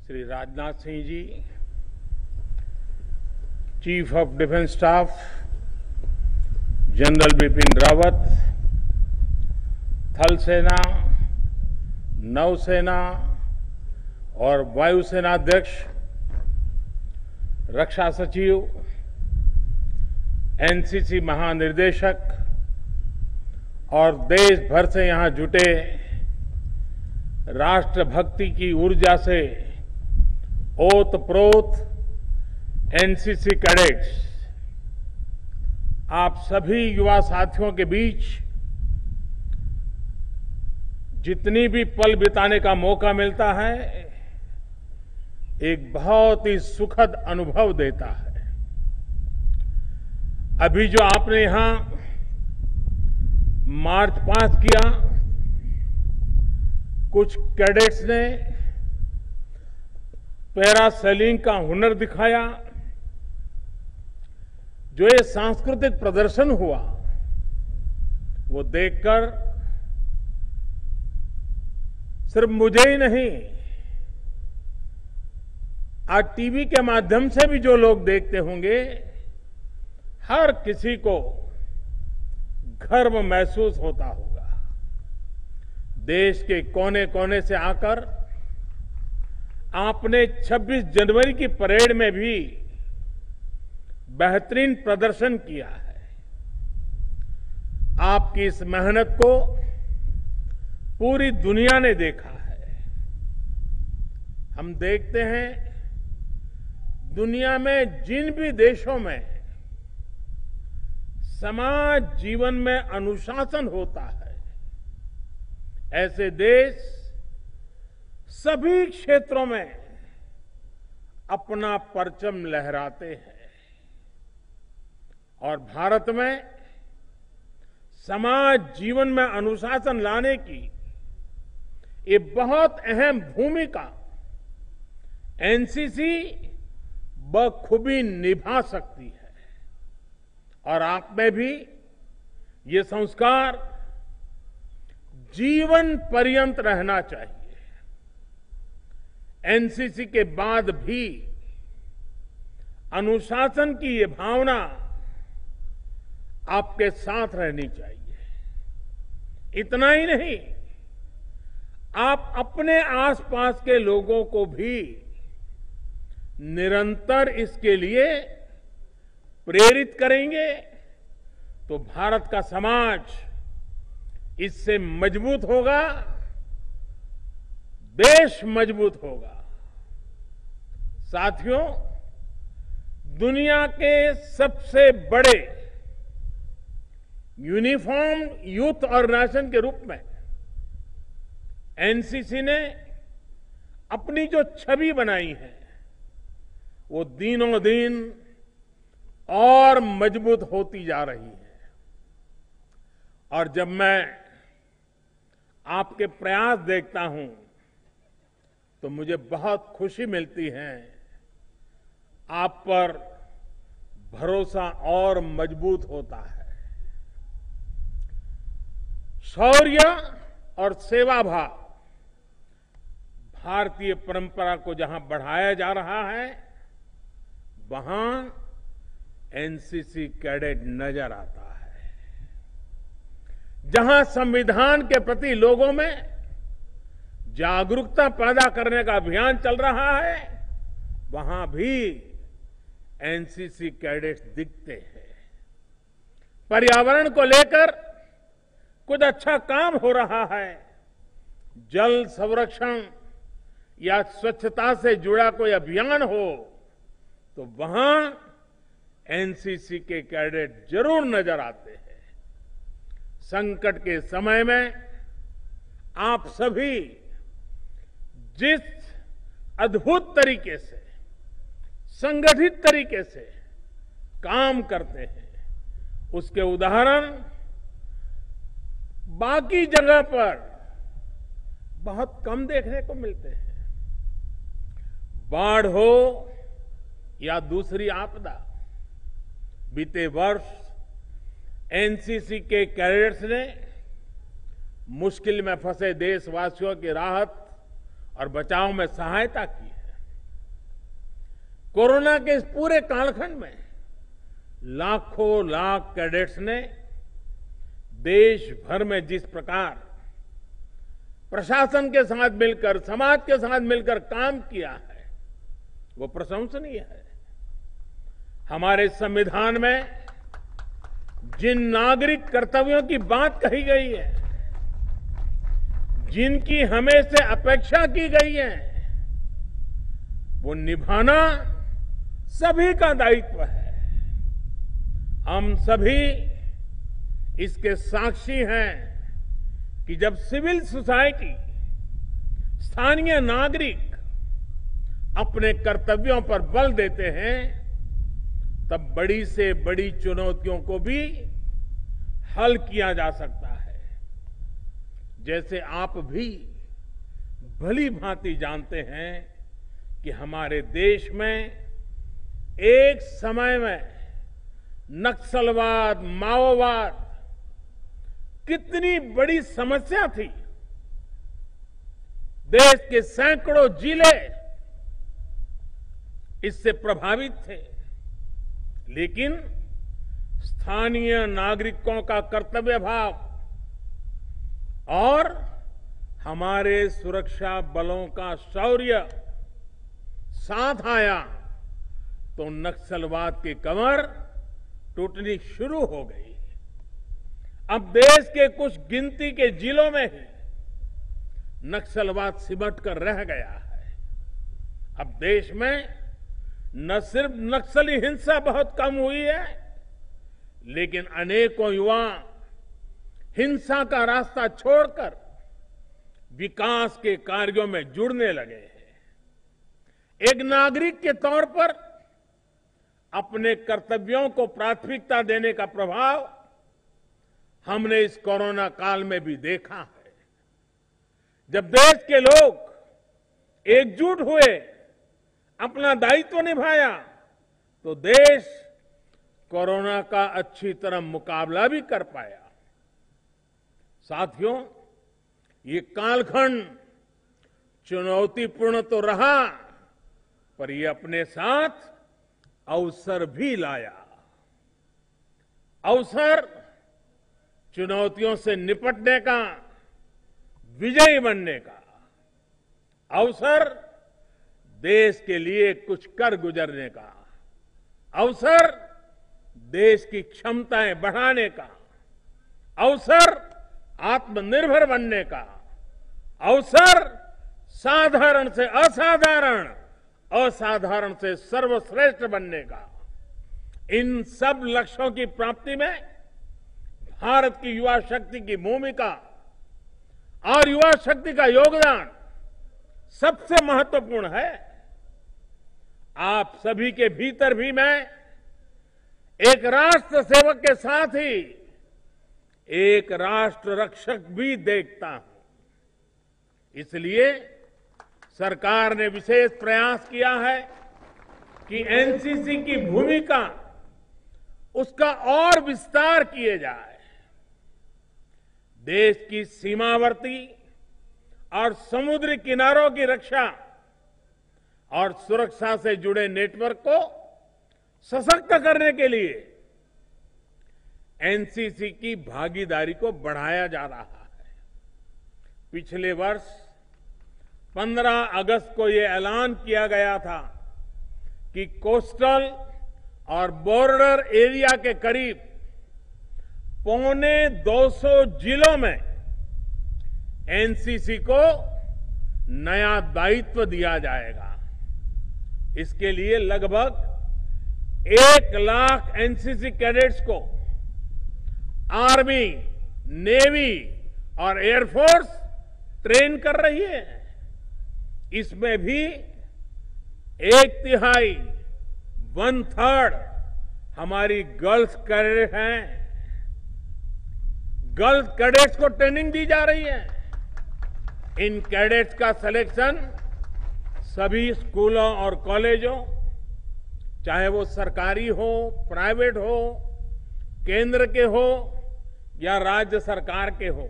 Shri Rajnath Singh ji, chief of defence staff general Bipin Rawat, थल सेना, नौसेना और वायुसेना अध्यक्ष, रक्षा सचिव, एनसीसी महानिदेशक और देश भर से यहां जुटे राष्ट्रभक्ति की ऊर्जा से ओतप्रोत एनसीसी कैडेट्स, आप सभी युवा साथियों के बीच जितनी भी पल बिताने का मौका मिलता है, एक बहुत ही सुखद अनुभव देता है। अभी जो आपने यहां मार्च पास्ट किया, कुछ कैडेट्स ने पैरासेलिंग का हुनर दिखाया, जो ये सांस्कृतिक प्रदर्शन हुआ, वो देखकर सिर्फ मुझे ही नहीं, आज टीवी के माध्यम से भी जो लोग देखते होंगे, हर किसी को गर्व महसूस होता होगा। देश के कोने कोने से आकर आपने 26 जनवरी की परेड में भी बेहतरीन प्रदर्शन किया है। आपकी इस मेहनत को पूरी दुनिया ने देखा है। हम देखते हैं दुनिया में जिन भी देशों में समाज जीवन में अनुशासन होता है, ऐसे देश सभी क्षेत्रों में अपना परचम लहराते हैं। और भारत में समाज जीवन में अनुशासन लाने की ये बहुत अहम भूमिका एनसीसी बखूबी निभा सकती है। और आप में भी ये संस्कार जीवन पर्यंत रहना चाहिए। एनसीसी के बाद भी अनुशासन की ये भावना आपके साथ रहनी चाहिए। इतना ही नहीं, आप अपने आसपास के लोगों को भी निरंतर इसके लिए प्रेरित करेंगे, तो भारत का समाज इससे मजबूत होगा, देश मजबूत होगा। साथियों, दुनिया के सबसे बड़े यूनिफॉर्म यूथ ऑर्गेनाइजेशन के रूप में एनसीसी ने अपनी जो छवि बनाई है, वो दिनों दिन और मजबूत होती जा रही है। और जब मैं आपके प्रयास देखता हूं, तो मुझे बहुत खुशी मिलती है। आप पर भरोसा और मजबूत होता है। शौर्य और सेवा भाव भारतीय परंपरा को जहां बढ़ाया जा रहा है, वहां एनसीसी कैडेट नजर आता है। जहां संविधान के प्रति लोगों में जागरूकता पैदा करने का अभियान चल रहा है, वहां भी एनसीसी कैडेट्स दिखते हैं। पर्यावरण को लेकर कुछ अच्छा काम हो रहा है, जल संरक्षण या स्वच्छता से जुड़ा कोई अभियान हो, तो वहां एनसीसी के कैडेट जरूर नजर आते हैं। संकट के समय में आप सभी जिस अद्भुत तरीके से, संगठित तरीके से काम करते हैं, उसके उदाहरण बाकी जगह पर बहुत कम देखने को मिलते हैं। बाढ़ हो या दूसरी आपदा, बीते वर्ष एनसीसी के कैडेट्स ने मुश्किल में फंसे देशवासियों की राहत और बचाव में सहायता की है। कोरोना के इस पूरे कालखंड में लाखों लाख कैडेट्स ने देश भर में जिस प्रकार प्रशासन के साथ मिलकर, समाज के साथ मिलकर काम किया है, वो प्रशंसनीय है। हमारे संविधान में जिन नागरिक कर्तव्यों की बात कही गई है, जिनकी हमें से अपेक्षा की गई है, वो निभाना सभी का दायित्व है। हम सभी इसके साक्षी हैं कि जब सिविल सोसाइटी, स्थानीय नागरिक अपने कर्तव्यों पर बल देते हैं, तब बड़ी से बड़ी चुनौतियों को भी हल किया जा सकता है। जैसे आप भी भली भांति जानते हैं कि हमारे देश में एक समय में नक्सलवाद, माओवाद कितनी बड़ी समस्या थी। देश के सैकड़ों जिले इससे प्रभावित थे, लेकिन स्थानीय नागरिकों का कर्तव्य भाव और हमारे सुरक्षा बलों का शौर्य साथ आया तो नक्सलवाद की कमर टूटनी शुरू हो गई। अब देश के कुछ गिनती के जिलों में ही नक्सलवाद सिमट कर रह गया है। अब देश में न सिर्फ नक्सली हिंसा बहुत कम हुई है, लेकिन अनेकों युवा हिंसा का रास्ता छोड़कर विकास के कार्यों में जुड़ने लगे हैं। एक नागरिक के तौर पर अपने कर्तव्यों को प्राथमिकता देने का प्रभाव हमने इस कोरोना काल में भी देखा है। जब देश के लोग एकजुट हुए, अपना दायित्व निभाया, तो देश कोरोना का अच्छी तरह मुकाबला भी कर पाया। साथियों, ये कालखंड चुनौतीपूर्ण तो रहा, पर ये अपने साथ अवसर भी लाया। अवसर चुनौतियों से निपटने का, विजयी बनने का। अवसर देश के लिए कुछ कर गुजरने का। अवसर देश की क्षमताएं बढ़ाने का। अवसर आत्मनिर्भर बनने का। अवसर साधारण से असाधारण, असाधारण से सर्वश्रेष्ठ बनने का। इन सब लक्ष्यों की प्राप्ति में भारत की युवा शक्ति की भूमिका और युवा शक्ति का योगदान सबसे महत्वपूर्ण है। आप सभी के भीतर भी मैं एक राष्ट्र सेवक के साथ ही एक राष्ट्र रक्षक भी देखता हूं। इसलिए सरकार ने विशेष प्रयास किया है कि एनसीसी की भूमिका, उसका और विस्तार किए जाए। देश की सीमावर्ती और समुद्री किनारों की रक्षा और सुरक्षा से जुड़े नेटवर्क को सशक्त करने के लिए एनसीसी की भागीदारी को बढ़ाया जा रहा है। पिछले वर्ष 15 अगस्त को यह ऐलान किया गया था कि कोस्टल और बॉर्डर एरिया के करीब 250 जिलों में एनसीसी को नया दायित्व दिया जाएगा। इसके लिए लगभग 1 लाख एनसीसी कैडेट्स को आर्मी, नेवी और एयरफोर्स ट्रेन कर रही है। इसमें भी 1/3, 1/3 हमारी गर्ल्स कैडेट हैं। गर्ल्स कैडेट्स को ट्रेनिंग दी जा रही है। इन कैडेट्स का सिलेक्शन सभी स्कूलों और कॉलेजों, चाहे वो सरकारी हो, प्राइवेट हो, केंद्र के हो या राज्य सरकार के हो,